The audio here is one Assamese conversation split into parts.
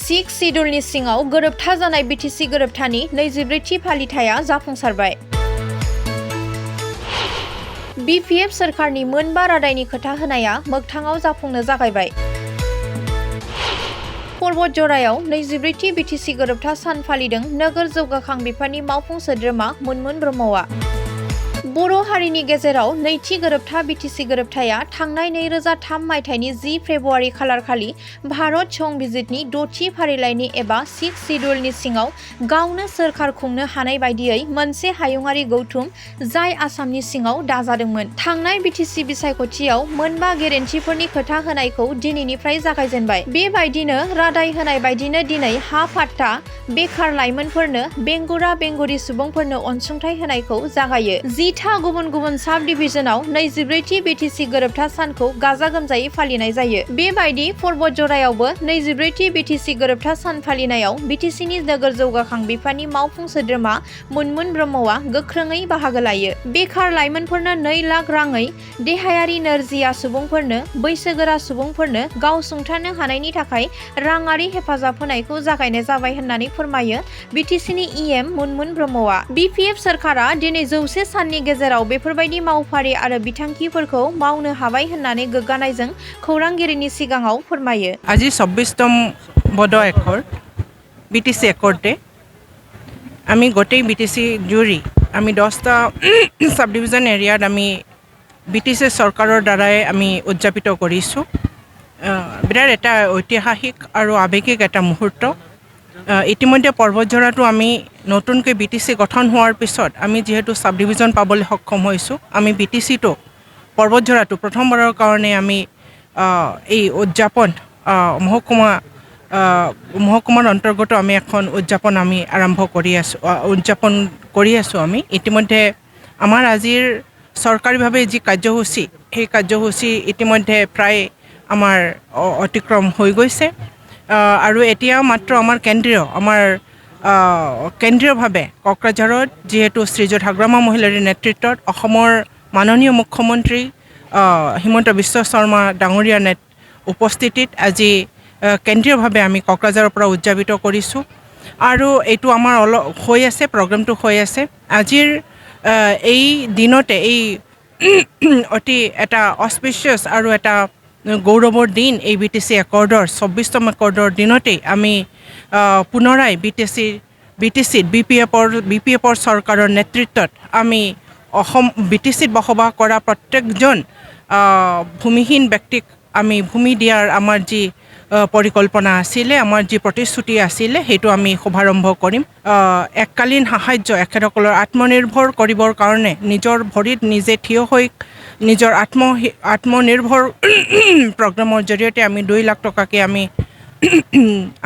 सिक्स सिडुलनि सिङाव गोरोबथा जानाय बिटिसि गोरोबथानि 24थि फालिथाया जाफुंसारबाय। बिपिएफ सोरखारनि मोनबा रादायनि खोथा होनाया मोगथाङाव जाफुंनो जागायबाय। बतझरायाव 24थि बिटिसि गोरोबथा सान फालिदों नोगोर जौगाखां बिफाननि मावफुं सोद्रोमा मुनमुन ब्रह्मआ। बर' हारिनि गेजेराव नैथि गोरोबथा बिटिसि गोरोबथाया थांनाय 2003 मायथाइनि 10 फेब्रुआरि खालारखालि भारत संबिजितनि 6थि फारिलाइनि एबा सिक्स सिडुलनि सिङाव गावनो सोरखार खुंनो हानाय बायदियै मोनसे हायुङारि गौथुम जाय आसामनि सिङाव दाजादोंमोन। थांनाय बिटिसि बिसायख'थियाव मोनबा गेरेन्टिफोरनि खोथा होनायखौ दिनैनिफ्राय जागायजेनबाय। बेबायदिनो रादाय होनाय बायदिनो दिनै हा पाट्टा, बेखार लाइमोनफोरनो, बेंगुरा बेंगुरि सुबुंफोरनो अनसुंथाइ होनायखौ जागायो। 10था गुबुन गुबुन साब डिभिजनाव 24थि बिटिसि गोरोबथा सानखौ गाजा गोमजायै फालिनाय जायो। बेबायदि बतझरायावबो 24थि बिटिसि गोरोबथा सान फालिनायाव बिटिसिनि नोगोर जौगाखां बिफाननि मावफुं सोद्रोमा मुनमुन ब्रह्मआ गोख्रोङै बाहागो लायो। बेखार लाइमोनफोरनो 2 लाख राङै, देहायारि नोरजिया सुबुंफोरनो, बैसोगोरा सुबुंफोरनो गाव सुंथानो हानायनि थाखाय राङारि हेफाजाब होनायखौ जागायनाय जाबाय होननानै फोरमायो बिटिसिनि इएम मुनमुन ब्रह्मआ। बिपिएफ सोरखारा दिनै 100 साननि गेजेराव बेफोरबायदि मावफारि आरो बिथांखिफोरखौ मावनो हाबाय होननानै गोग्गानायजों खौरांगिरिनि सिगाङाव फोरमायो। আজি 24তম বডো একর বিটিসি একর্ডে আমি গোটেই বিটিসি জুৰি আমি 10টা সাব ডিভিজন এৰিয়াত আমি বিটিসি চৰকাৰৰ দ্বাৰাই আমি উদযাপিত কৰিছোঁ। বিৰাট এটা ঐতিহাসিক আৰু আৱেগিক এটা মুহূৰ্ত। ইতিমধ্যে বতঝৰাটো আমি নতুনকৈ বিটিসি গঠন হোৱাৰ পিছত আমি যেহেতু সাব ডিভিজন পাবলৈ সক্ষম হৈছোঁ, আমি বিটিসিটো বতঝৰাটো প্ৰথমবাৰৰ কাৰণে আমি এই উদযাপন মহকুমাৰ অন্তৰ্গত আমি এখন উদযাপন আমি আৰম্ভ কৰি আছোঁ আমি। ইতিমধ্যে আমাৰ আজিৰ চৰকাৰীভাৱে যি কাৰ্যসূচী, সেই কাৰ্যসূচী ইতিমধ্যে প্ৰায় আমাৰ অতিক্ৰম হৈ গৈছে আৰু এতিয়া মাত্ৰ আমাৰ কেন্দ্ৰীয়ভাৱে কোকৰাঝাৰত যিহেতু শ্ৰীযুত হাগ্ৰামা মহিলাৰীৰ নেতৃত্বত অসমৰ মাননীয় মুখ্যমন্ত্ৰী হিমন্ত বিশ্ব শৰ্মা ডাঙৰীয়াৰ উপস্থিতিত আজি কেন্দ্ৰীয়ভাৱে আমি কোকৰাঝাৰৰ পৰা উদযাপিত কৰিছোঁ আৰু এইটো আমাৰ হৈ আছে, প্ৰগ্ৰেমটো হৈ আছে। আজিৰ এই দিনতে এই অতি এটা অস্পিচিয়াছ আৰু এটা গৌৰৱৰ দিন, এই বিটিসি একৰ্ডৰ 24তম একৰ্ডৰ দিনতেই আমি পুনৰাই বিটিচিত বিপিএফৰ চৰকাৰৰ নেতৃত্বত আমি বিটিচিত বসবাস কৰা প্ৰত্যেকজন ভূমিহীন ব্যক্তিক আমি ভূমি দিয়াৰ আমাৰ যি পৰিকল্পনা আছিলে, আমাৰ যি প্ৰতিশ্ৰুতি আছিলে, সেইটো আমি শুভাৰম্ভ কৰিম। এককালীন সাহায্য এখেতসকলৰ আত্মনিৰ্ভৰ কৰিবৰ কাৰণে নিজৰ ভৰিত নিজে থিয় হৈ নিজৰ আত্মনিৰ্ভৰ প্ৰগ্ৰামৰ জৰিয়তে আমি 2 লাখ টকাকৈ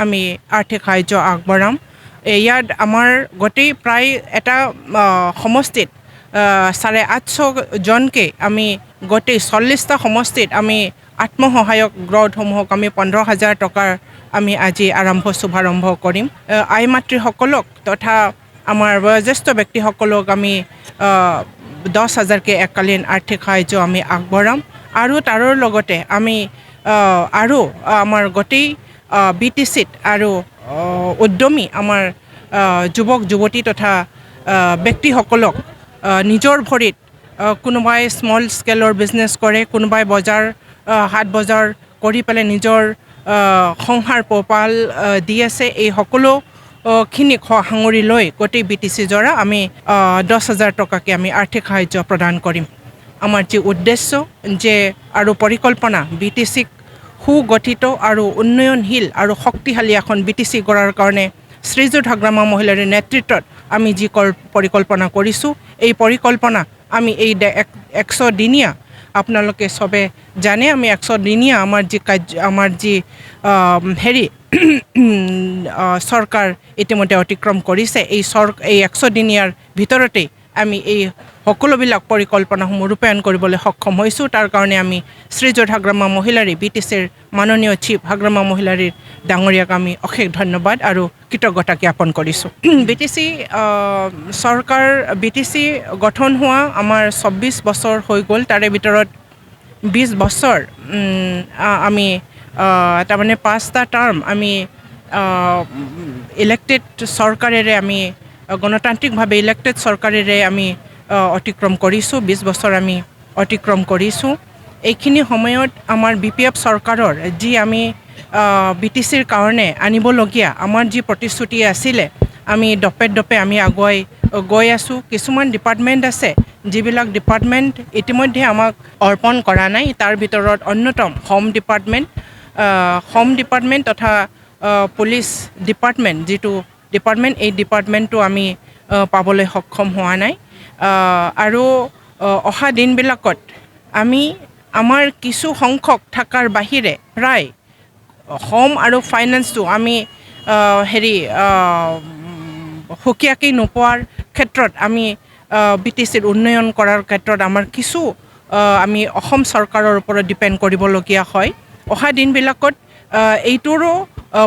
আমি আৰ্থিক সাহায্য আগবঢ়াম। ইয়াত আমাৰ গোটেই প্ৰায় এটা সমষ্টিত 850 জনকে আমি গোটেই 40টা সমষ্টিত আমি আত্মসহায়ক গোটসমূহক আমি 15,000 টকাৰ আমি আজি শুভাৰম্ভ কৰিম। আই মাতৃসকলক তথা আমাৰ বয়োজ্যেষ্ঠ ব্যক্তিসকলক আমি 10,000কে এককালীন আৰ্থিক সাহায্য আমি আগবঢ়াম আৰু তাৰ লগতে আমি আৰু আমাৰ গোটেই বিটিচিত আৰু উদ্যমী আমাৰ যুৱক যুৱতী তথা ব্যক্তিসকলক নিজৰ ভৰিত কোনোবাই স্মল স্কেলৰ বিজনেছ কৰে, কোনোবাই হাট বজাৰ কৰি পেলাই নিজৰ সংসাৰ পোহপাল দি আছে। এই সকলোখিনিক সাঙুৰি লৈ গোটেই বিটিচি জৰা আমি 10,000 টকাকৈ আমি আৰ্থিক সাহায্য প্ৰদান কৰিম। আমাৰ যি উদ্দেশ্য যে আৰু পৰিকল্পনা বিটিচিক সুগঠিত আৰু উন্নয়নশীল আৰু শক্তিশালী এখন বিটিচি গঢ়াৰ কাৰণে শ্ৰীযুত হাগ্ৰামা মহিলাৰীৰ নেতৃত্বত আমি যি পৰিকল্পনা কৰিছোঁ, এই পৰিকল্পনা আমি এই 100 দিনীয়া, আপোনালোকে চবে জানে আমি 100 দিনীয়া আমাৰ যি চৰকাৰ ইতিমধ্যে অতিক্ৰম কৰিছে। এই 100 দিনীয়াৰ ভিতৰতেই আমি এই সকলোবিলাক পৰিকল্পনাসমূহ ৰূপায়ণ কৰিবলৈ সক্ষম হৈছোঁ। তাৰ কাৰণে আমি শ্ৰীযুত হাগ্ৰামা মহিলাৰী বিটিচিৰ মাননীয় চিফ হাগ্ৰামা মহিলাৰীৰ ডাঙৰীয়াক আমি অশেষ ধন্যবাদ আৰু কৃতজ্ঞতা জ্ঞাপন কৰিছোঁ। বিটিচি গঠন হোৱা আমাৰ 24 বছৰ হৈ গ'ল। তাৰে ভিতৰত 20 বছৰ আমি তাৰমানে 5টা টাৰ্ম আমি ইলেক্টেড চৰকাৰেৰে আমি গণতান্ত্ৰিকভাৱে ইলেক্টেড চৰকাৰেৰে আমি অতিক্ৰম কৰিছোঁ 20 বছৰ আমি অতিক্ৰম কৰিছোঁ এইখিনি সময়ত আমাৰ BPF চৰকাৰৰ যি আমি BTCৰ কাৰণে আনিবলগীয়া আমাৰ যি প্ৰতিশ্ৰুতি আছিলে আমি দপে আমি আগুৱাই গৈ আছোঁ কিছুমান ডিপাৰ্টমেণ্ট আছে যিবিলাক ডিপাৰ্টমেণ্ট ইতিমধ্যে আমাক অৰ্পণ কৰা নাই তাৰ ভিতৰত অন্যতম হোম ডিপাৰ্টমেণ্ট তথা পুলিচ ডিপাৰ্টমেণ্ট যিটো ডিপাৰ্টমেণ্ট এই ডিপাৰ্টমেণ্টটো আমি পাবলৈ সক্ষম হোৱা নাই আৰু অহা দিনবিলাকত আমি আমাৰ কিছু সংখ্যক থকাৰ বাহিৰে প্ৰায় হোম আৰু ফাইনেন্সটো আমি সুকীয়াকৈ নোপোৱাৰ ক্ষেত্ৰত আমি BTCৰ উন্নয়ন কৰাৰ ক্ষেত্ৰত আমাৰ কিছু আমি অসম চৰকাৰৰ ওপৰত ডিপেণ্ড কৰিবলগীয়া হয় অহা দিনবিলাকত এইটোৰো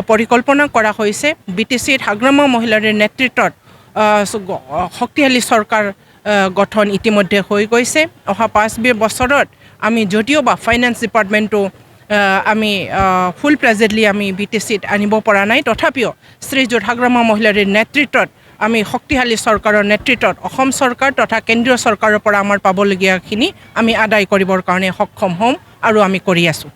পৰিকল্পনা কৰা হৈছে BTCৰ হাগ্ৰামা মহিলাৰ নেতৃত্বত শক্তিশালী চৰকাৰ গঠন ইতিমধ্যে হৈ গৈছে অহা 5 বছৰত আমি যদিও বা ফাইনেন্স ডিপাৰ্টমেণ্টটো আমি ফুল প্ৰেজেণ্টলি আমি BTCত আনিব পৰা নাই তথাপিও শ্ৰীযুত হাগ্ৰামা মহিলাৰ নেতৃত্বত আমি শক্তিশালী চৰকাৰৰ নেতৃত্বত অসম চৰকাৰ তথা কেন্দ্ৰীয় চৰকাৰৰ পৰা আমাৰ পাবলগীয়াখিনি আমি আদায় কৰিবৰ কাৰণে সক্ষম হ'ম আৰু আমি কৰি আছোঁ